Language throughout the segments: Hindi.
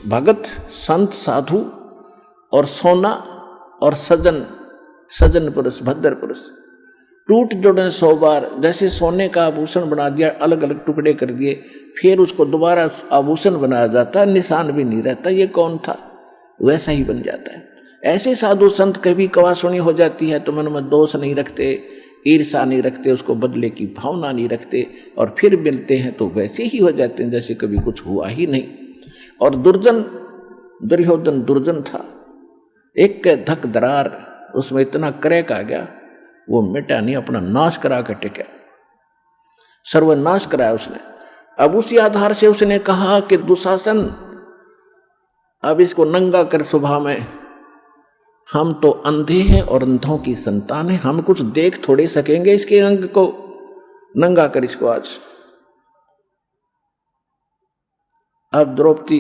भगत संत साधु और सोना और सजन पुरुष भद्र पुरुष टूट जोड़े 100 बार। जैसे सोने का आभूषण बना दिया, अलग अलग टुकड़े कर दिए, फिर उसको दोबारा आभूषण बनाया जाता, निशान भी नहीं रहता ये कौन था, वैसा ही बन जाता है। ऐसे साधु संत कभी कवासुनी हो जाती है तो मन में दोष नहीं रखते, ईर्षा नहीं रखते, उसको बदले की भावना नहीं रखते, और फिर मिलते हैं तो वैसे ही हो जाते हैं जैसे कभी कुछ हुआ ही नहीं। और दुर्योधन दुर्जन था, एक धक दरार उसमें इतना क्रैक आ गया, वो मिटा नहीं, अपना नाश करा कर टिका, सर्वनाश कराया उसने। अब उसी आधार से उसने कहा कि दुशासन अब इसको नंगा कर सुबह में, हम तो अंधे हैं और अंधों की संतान है, हम कुछ देख थोड़े सकेंगे इसके अंग को, नंगा कर इसको आज। अब द्रौपदी,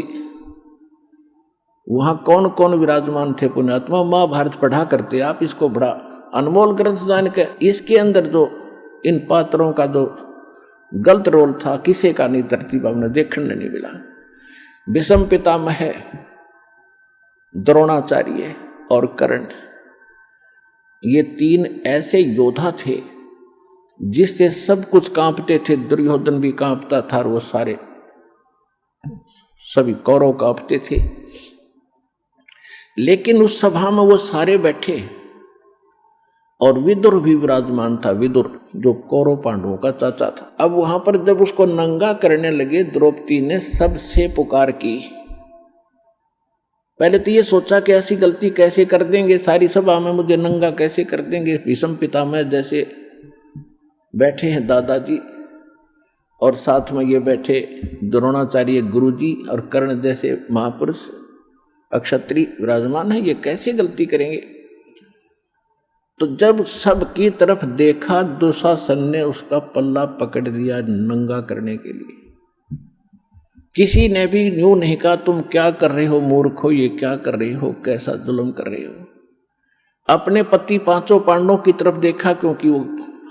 वहां कौन कौन विराजमान थे पुण्यात्मा, महाभारत पढ़ा करते आप, इसको बड़ा अनमोल ग्रंथ जान के, इसके अंदर जो इन पात्रों का जो गलत रोल था किसी का नहीं धरती पर हमने देखने नहीं मिला। भीष्म पितामह, द्रोणाचार्य और कर्ण, ये 3 ऐसे योद्धा थे जिससे सब कुछ कांपते थे। दुर्योधन भी कांपता था और वो सारे सभी कौरव कांपते थे। लेकिन उस सभा में वो सारे बैठे और विदुर भी विराजमान था, विदुर जो कौरव पांडवों का चाचा था। अब वहां पर जब उसको नंगा करने लगे, द्रौपदी ने सबसे पुकार की। पहले तो ये सोचा कि ऐसी गलती कैसे कर देंगे, सारी सभा में मुझे नंगा कैसे कर देंगे। भीष्म पितामह जैसे बैठे हैं दादाजी, और साथ में ये बैठे द्रोणाचार्य गुरुजी, और कर्ण जैसे महापुरुष अक्षत्रिय विराजमान है, ये कैसे गलती करेंगे। तो जब सबकी तरफ देखा, दुशासन ने उसका पल्ला पकड़ दिया नंगा करने के लिए। किसी ने भी यूं नहीं कहा तुम क्या कर रहे हो मूर्खो, ये क्या कर रहे हो, कैसा जुल्म कर रहे हो। अपने पति 5 पांडवों की तरफ देखा, क्योंकि वो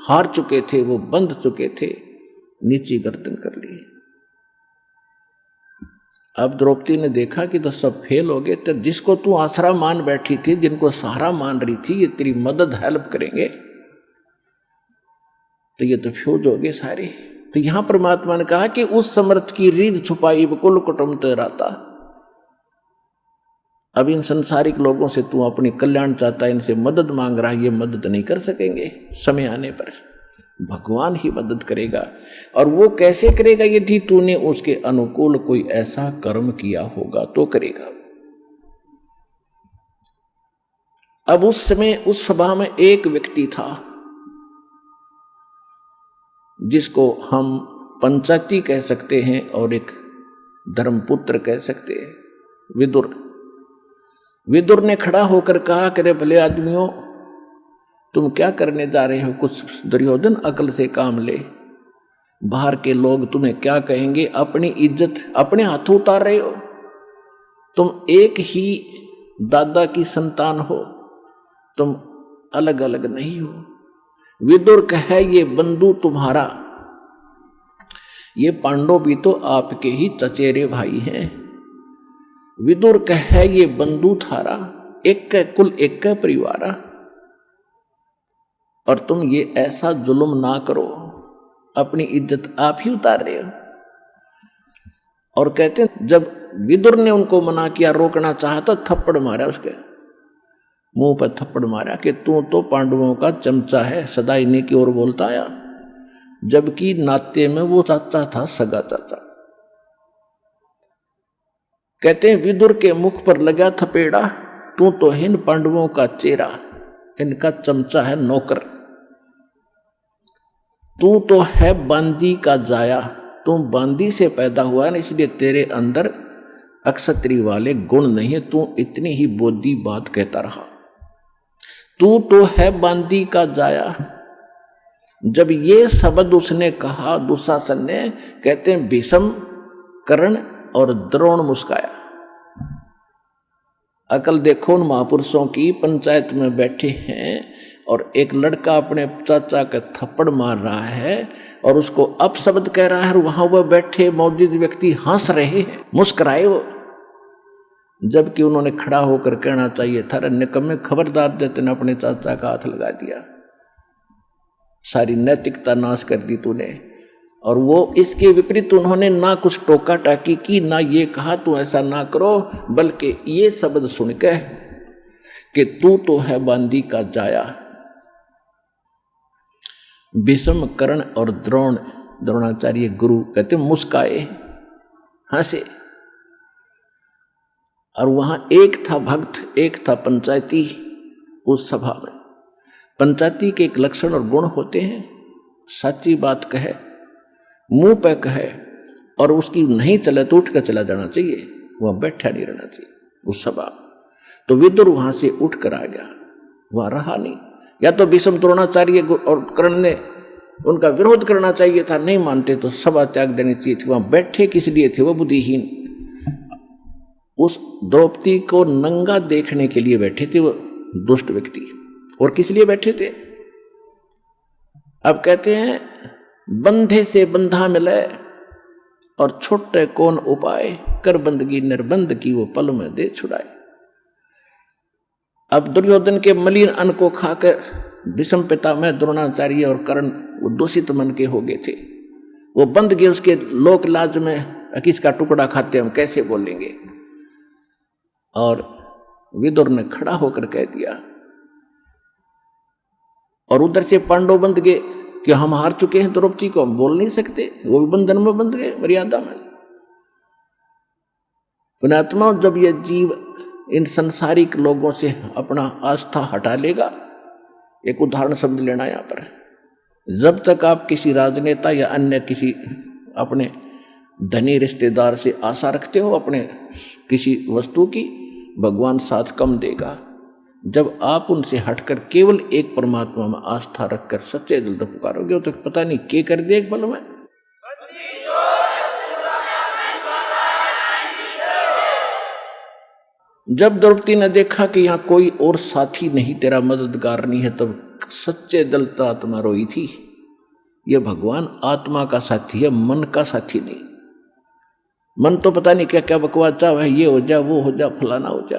हार चुके थे, वो बंध चुके थे, नीची गर्दन कर ली। अब द्रौपदी ने देखा कि तो सब फेल हो गए, तो जिसको तू आसरा मान बैठी थी, जिनको सहारा मान रही थी, ये तेरी मदद हेल्प करेंगे, तो ये तो फ्यूज हो गए सारे। तो यहां परमात्मा ने कहा कि उस समर्थ की रीढ़ छुपाई कुल कुटुंब तेराता। अब इन संसारिक लोगों से तू अपनी कल्याण चाहता है, इनसे मदद मांग रहा है, ये मदद नहीं कर सकेंगे। समय आने पर भगवान ही मदद करेगा। और वो कैसे करेगा, यदि तूने उसके अनुकूल कोई ऐसा कर्म किया होगा तो करेगा। अब उस समय उस सभा में एक व्यक्ति था जिसको हम पंचायती कह सकते हैं और एक धर्मपुत्र कह सकते हैं, विदुर। विदुर ने खड़ा होकर कहा कि रे भले आदमियों, तुम क्या करने जा रहे हो, कुछ दुर्योधन अकल से काम ले। बाहर के लोग तुम्हें क्या कहेंगे, अपनी इज्जत अपने हाथों उतार रहे हो। तुम एक ही दादा की संतान हो, तुम अलग अलग नहीं हो। विदुर कहे ये बंधु तुम्हारा, ये पांडव भी तो आपके ही चचेरे भाई हैं। विदुर कहे ये बंधु थारा, एक कुल एक परिवारा, और तुम ये ऐसा जुल्म ना करो, अपनी इज्जत आप ही उतार रहे हो। और कहते हैं जब विदुर ने उनको मना किया, रोकना चाहा तो थप्पड़ मारा, उसके मुंह पर थप्पड़ मारा कि तू तो पांडवों का चमचा है, सदा इन्हीं की ओर बोलता आया, जबकि नाते में वो चाचा था, सगा चाचा। कहते हैं विदुर के मुख पर लगा थपेड़ा, तू तो इन पांडवों का चेहरा, इनका चमचा है, नौकर। तू तो है बांदी का जाया, तू बांदी से पैदा हुआ है ना, इसलिए तेरे अंदर अक्षत्री वाले गुण नहीं है, तू इतनी ही बोधी बात कहता रहा। तू तो है बांदी का जाया। जब ये शब्द उसने कहा दुशासन ने, कहते हैं भीष्म, कर्ण और द्रोण मुस्काया। अकल देखो उन महापुरुषों की, पंचायत में बैठे हैं और एक लड़का अपने चाचा का थप्पड़ मार रहा है और उसको अपशब्द कह रहा है, और वहां वह बैठे मौजूद व्यक्ति हंस रहे हैं, मुस्कुराए वो। जबकि उन्होंने खड़ा होकर कहना चाहिए था, अरे निकम्मे खबरदार देते ने अपने चाचा का हाथ लगा दिया, सारी नैतिकता नाश कर दी तूने। और वो इसके विपरीत उन्होंने ना कुछ टोका टाकी की, ना ये कहा तू ऐसा ना करो, बल्कि ये शब्द सुन के कि तू तो है बांदी का जाया। भीष्म, कर्ण और द्रोणाचार्य गुरु कहते मुस्काए, हंसे। और वहां एक था भक्त, एक था पंचायती। उस सभा में पंचायती के एक लक्षण और गुण होते हैं, सच्ची बात कहे, मुंह पे कहे, और उसकी नहीं चले तो उठ कर चला जाना चाहिए, वह बैठा नहीं रहना चाहिए उस सभा। तो विदुर वहां से उठ कर आ गया, वह रहा नहीं। या तो भीष्म, द्रोणाचार्य और कर्ण ने उनका विरोध करना चाहिए था, नहीं मानते तो सभा त्याग देनी चाहिए थी। वहां बैठे किस लिए थे? वो बुद्धिहीन, उस द्रौपदी को नंगा देखने के लिए बैठे थे वो दुष्ट व्यक्ति। और किस लिए बैठे थे? अब कहते हैं बंधे से बंधा मिले और छोटे कौन उपाय, कर बंदगी निर्बंध की वो पल में दे छुड़ाए। अब दुर्योधन के मलिन अन्न को खाकर भीष्म पितामह, द्रोणाचार्य और कर्ण वो दूषित मन के हो गए थे, वो बंध गए उसके लोक लाज में, किसका टुकड़ा खाते हम कैसे बोलेंगे। और विदुर ने खड़ा होकर कह दिया, और उधर से पांडव बंध गए कि हम हार चुके हैं, द्रौपदी को हम बोल नहीं सकते, वो भी बंधन में बंध गए, मर्यादा में। पुण्यात्मा, जब ये जीव इन संसारिक लोगों से अपना आस्था हटा लेगा, एक उदाहरण समझ लेना यहां पर, जब तक आप किसी राजनेता या अन्य किसी अपने धनी रिश्तेदार से आशा रखते हो अपने किसी वस्तु की, भगवान साथ कम देगा। जब आप उनसे हटकर केवल एक परमात्मा में आस्था रखकर सच्चे दिल से पुकारोगे तो पता नहीं क्या कर दे एक पल में। जब द्रौपदी ने देखा कि यहाँ कोई और साथी नहीं, तेरा मददगार नहीं है, तब सच्चे दिल से आत्मा रोई थी। ये भगवान आत्मा का साथी है, मन का साथी नहीं। मन तो पता नहीं क्या क्या बकवास चाहे, ये हो जा, वो हो जा, फलाना हो जा।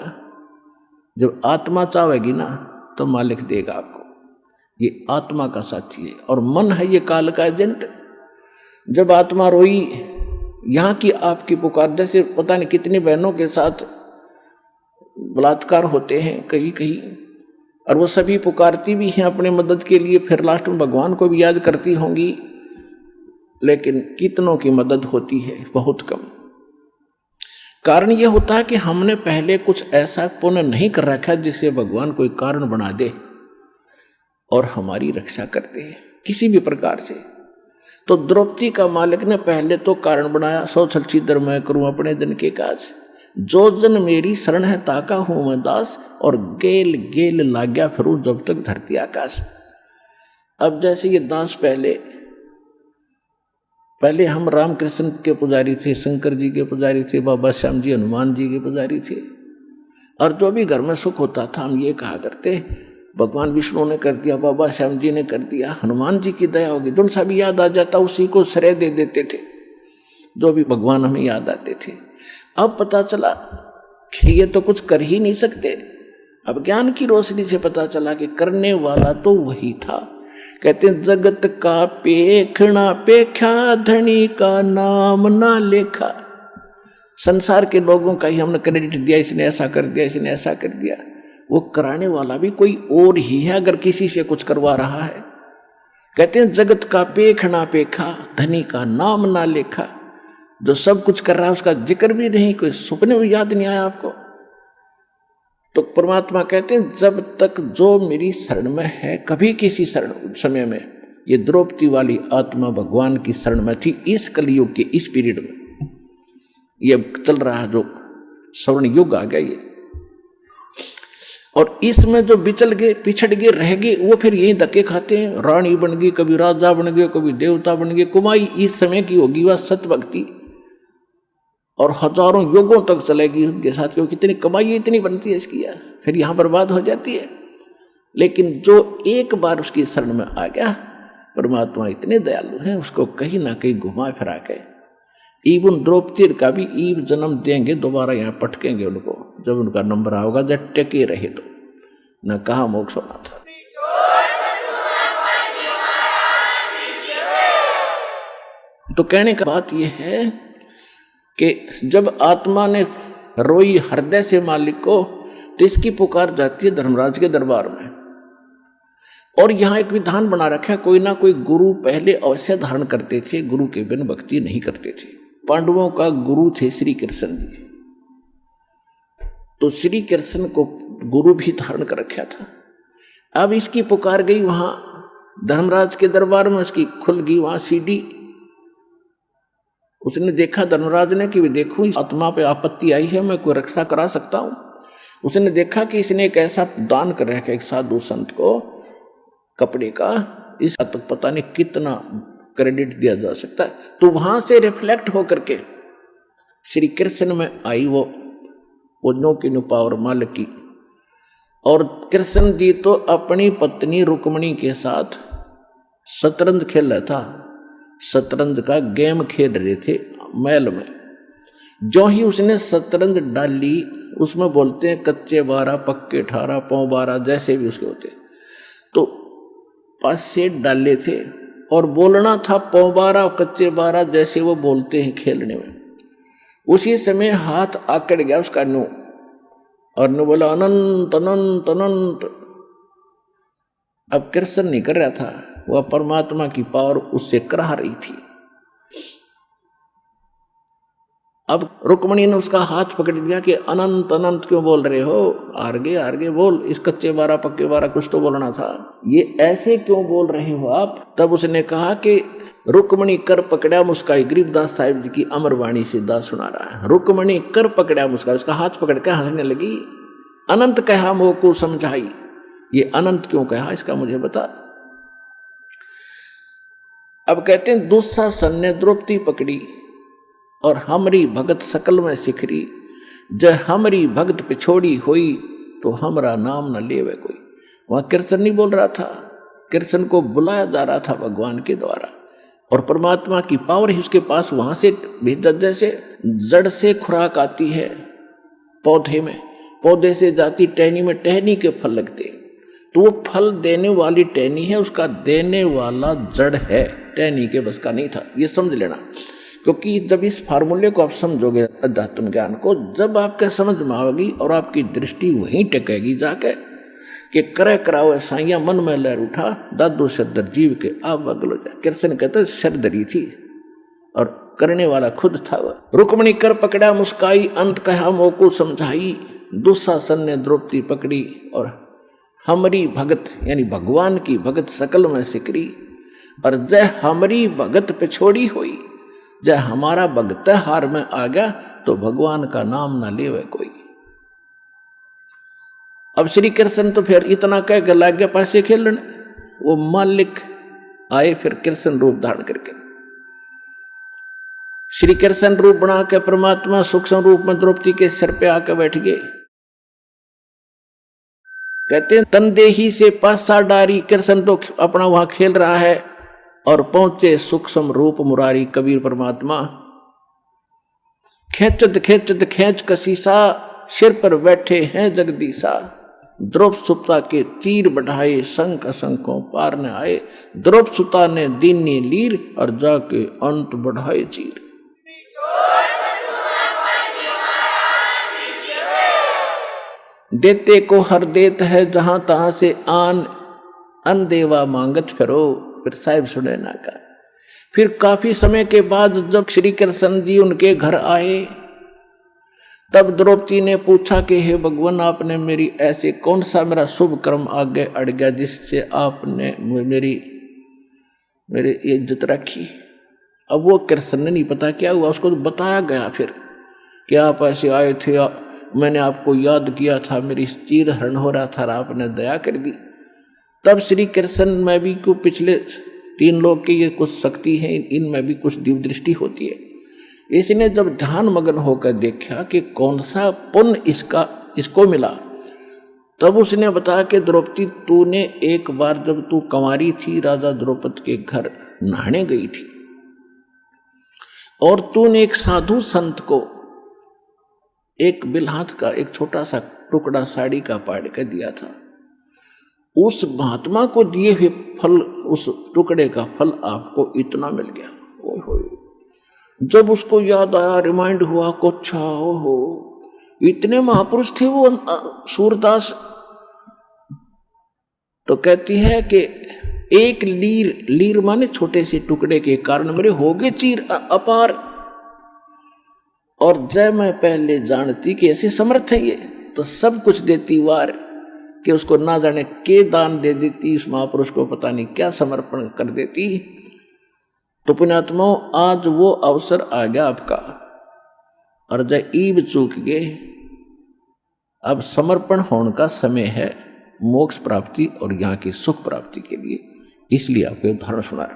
जब आत्मा चाहेगी ना तो मालिक देगा आपको। ये आत्मा का साथी है, और मन है ये काल का एजेंट। जब आत्मा रोई, यहाँ की आपकी पुकार, जैसे पता नहीं कितनी बहनों के साथ बलात्कार होते हैं कहीं कहीं, और वो सभी पुकारती भी हैं अपने मदद के लिए, फिर लास्ट में भगवान को भी याद करती होंगी, लेकिन कितनों की मदद होती है? बहुत कम। कारण यह होता है कि हमने पहले कुछ ऐसा पुण्य नहीं कर रखा जिससे भगवान कोई कारण बना दे और हमारी रक्षा कर दे किसी भी प्रकार से। तो द्रौपदी का मालिक ने पहले तो कारण बनाया, सौ छलछीदर मैं करूं अपने दिन के काज, जो जन मेरी शरण है ताका हूं मैं दास, और गेल गेल लाग्या फिरूं जब तक धरती आकाश। अब जैसे ये दास पहले हम रामकृष्ण के पुजारी थे, शंकर जी के पुजारी थे, बाबा श्याम जी, हनुमान जी के पुजारी थे, और जो भी घर में सुख होता था हम ये कहा करते, भगवान विष्णु ने कर दिया, बाबा श्याम जी ने कर दिया, हनुमान जी की दया होगी। जो सा भी याद आ जाता उसी को श्रेय दे देते थे, जो भी भगवान हमें याद आते थे। अब पता चला कि ये तो कुछ कर ही नहीं सकते। अब ज्ञान की रोशनी से पता चला कि करने वाला तो वही था। कहते हैं जगत का पेखना पेख्या, धनी का नाम ना लेखा। संसार के लोगों का ही हमने क्रेडिट दिया, इसने ऐसा कर दिया, इसने ऐसा कर दिया। वो कराने वाला भी कोई और ही है अगर किसी से कुछ करवा रहा है। कहते हैं जगत का पेखना पेखा, धनी का नाम ना लेखा। जो सब कुछ कर रहा है उसका जिक्र भी नहीं, कोई सुपने में याद नहीं आया आपको। तो परमात्मा कहते हैं जब तक जो मेरी शरण में है, कभी किसी शरण समय में, ये द्रौपदी वाली आत्मा भगवान की शरण में थी। इस कलयुग के इस पीरियड में ये चल रहा है जो स्वर्ण युग आ गया ये, और इसमें जो बिचल गए, पिछड़ गए, रह गए, वो फिर यही धक्के खाते हैं। रानी बन गई, कभी राजा बन गए, कभी देवता बन गए। कुमाई इस समय की होगी वह सत्य भक्ति, और हजारों युगों तक चलेगी उनके साथ, क्योंकि इतनी कमाई इतनी बनती है इसकी, फिर यहां बर्बाद हो जाती है। लेकिन जो एक बार उसकी शरण में आ गया, परमात्मा इतने दयालु हैं, उसको कहीं ना कहीं घुमा फिरा के इवन द्रौपदी का भी ईव जन्म देंगे, दोबारा यहाँ पटकेंगे उनको। जब उनका नंबर आओगा जब टेके रहे तो न कहा मोक्ष होना था। तो कहने का बात यह है कि जब आत्मा ने रोई हृदय से मालिक को, तो इसकी पुकार जाती है धर्मराज के दरबार में। और यहां एक विधान बना रखा है, कोई ना कोई गुरु पहले अवश्य धारण करते थे, गुरु के बिन भक्ति नहीं करते थे। पांडवों का गुरु थे श्री कृष्ण जी, तो श्री कृष्ण को गुरु भी धारण कर रखा था। अब इसकी पुकार गई वहां धर्मराज के दरबार में, उसकी खुल गई वहां सीढ़ी। उसने देखा धर्मराज ने कि देखो इस आत्मा पे आपत्ति आई है, मैं कोई रक्षा करा सकता हूं। उसने देखा कि इसने एक ऐसा दान कर रखा एक साधु संत को कपड़े का, इस तक पता नहीं कितना क्रेडिट दिया जा सकता है। तो वहां से रिफ्लेक्ट होकर के श्री कृष्ण में आई वो नो की नु पावर मालिक की। और कृष्ण जी तो अपनी पत्नी रुक्मणी के साथ शतरंज खेल रहा था, शतरंज का गेम खेल रहे थे महल में। जो ही उसने शतरंज डाली, उसमें बोलते हैं कच्चे 12 पक्के 18 पौ 12 जैसे भी उसके होते, तो 5 सेट डाले थे और बोलना था पौ 12 कच्चे 12 जैसे वो बोलते हैं खेलने में। उसी समय हाथ आकड़ गया उसका नु, और नु बोला अनंत अनंत अनंत। अब कृष्ण नहीं कर रहा था, वह परमात्मा की पावर उससे करा रही थी। अब रुक्मणी ने उसका हाथ पकड़ दिया कि अनंत अनंत क्यों बोल रहे हो, आगे बोल, इस कच्चे 12 पक्के 12 कुछ तो बोलना था, ये ऐसे क्यों बोल रहे हो आप। तब उसने कहा कि रुक्मणी कर पकड़ा मुस्काई, गरीबदास साहिब जी की अमरवाणी से दास सुना रहा है। रुक्मणी कर पकड़ा मुस्काई, उसका हाथ पकड़ के हंसने लगी। अनंत कहा मोह को समझाई, ये अनंत क्यों कहा इसका मुझे बता। अब कहते हैं दुस्शासन ने द्रौपदी पकड़ी और हमरी भगत सकल में सिखरी, जय हमरी भगत पिछोड़ी हुई तो हमरा नाम न लेवे कोई। वहां कृष्ण नहीं बोल रहा था, कृष्ण को बुलाया जा रहा था भगवान के द्वारा, और परमात्मा की पावर ही उसके पास वहां से भीतर। जैसे जड़ से खुराक आती है पौधे में, पौधे से जाती टहनी में, टहनी के फल लगते, तो वो फल देने वाली टहनी है, उसका देने वाला जड़ है, टहनी के बस का नहीं था, ये समझ लेना। क्योंकि जब इस फार्मूले को आप समझोगे अध्यात्म ज्ञान को, जब आपके समझ में आएगी और आपकी दृष्टि वहीं टिकेगी जाके कि करे कराओ साइया मन में लहर उठा, दादू सदर जीव के आप बगलो जाए। कृष्ण कहते सरदरी थी और करने वाला खुद था वह। रुक्मणी कर पकड़ा मुस्काई, अंत कहा मोह को समझाई, दुस्शासन ने द्रौपदी पकड़ी और हमरी भगत यानी भगवान की भगत सकल में सिकरी, और जय हमरी भगत पिछोड़ी हुई, जय हमारा भगत हार में आ गया तो भगवान का नाम ना लेवे कोई। अब श्री कृष्ण तो फिर इतना कह के लग गया पैसे खेलने, वो मालिक आए फिर कृष्ण रूप धारण करके, श्री कृष्ण रूप बना के परमात्मा सूक्ष्म रूप में द्रौपदी के सिर पे आकर बैठ गए। कहते हैं तनदेही से पासा डारी, कृष्ण तो अपना वहां खेल रहा है और पहुंचे सूक्ष्म रूप मुरारी कबीर परमात्मा। खेचत खेचत खेच कसीसा, सिर पर बैठे हैं जगदीशा, द्रौप सुता के चीर बढ़ाए, शंख असंखों पार न आए, द्रौप सुता ने दीनी लीर और जाके अंत बढ़ाए चीर। देते को हर देत है जहां तहां से आन, अनदेवा मांगत फिरो, फिर साहिब सुने ना का। फिर काफी समय के बाद जब श्री कृष्ण जी उनके घर आए, तब द्रौपदी ने पूछा कि हे भगवान, आपने मेरी ऐसे कौन सा मेरा शुभ कर्म आगे अड़ गया जिससे आपने मेरी इज्जत रखी। अब वो कृष्ण ने नहीं पता क्या हुआ, उसको तो बताया गया फिर कि आप ऐसे आए थे, मैंने आपको याद किया था, मेरी चीर हरण हो रहा था, आपने दया कर दी। तब श्री कृष्ण में भी को पिछले 3 लोग की ये कुछ शक्ति है, इनमें भी कुछ दिव्य दृष्टि होती है। इसने जब ध्यान मग्न होकर देखा कि कौन सा पुण्य इसको मिला, तब उसने बताया कि द्रौपदी, तूने एक बार जब तू कंवारी थी राजा द्रौपद के घर नहाने गई थी, और तूने एक साधु संत को एक बिलहाथ का एक छोटा सा टुकड़ा साड़ी का पाड़ के दिया था। उस महात्मा को दिए हुए फल, उस टुकड़े का फल आपको इतना मिल गया। ओए होए, जब उसको याद आया, रिमाइंड हुआ को, अच्छा ओहो, इतने महापुरुष थे वो सूरदास। तो कहती है कि एक लीर माने छोटे से टुकड़े के कारण मेरे हो गए चीर अपार, और जब मैं पहले जानती कि ऐसे समर्थ है ये, तो सब कुछ देती वार, कि उसको ना जाने के दान दे देती, इस महापुरुष को पता नहीं क्या समर्पण कर देती। तो पुण्यात्माओं, आज वो अवसर आ गया आपका, और जब ईब चूक गए, अब समर्पण होने का समय है मोक्ष प्राप्ति और यहाँ की सुख प्राप्ति के लिए। इसलिए आपको उदाहरण सुना।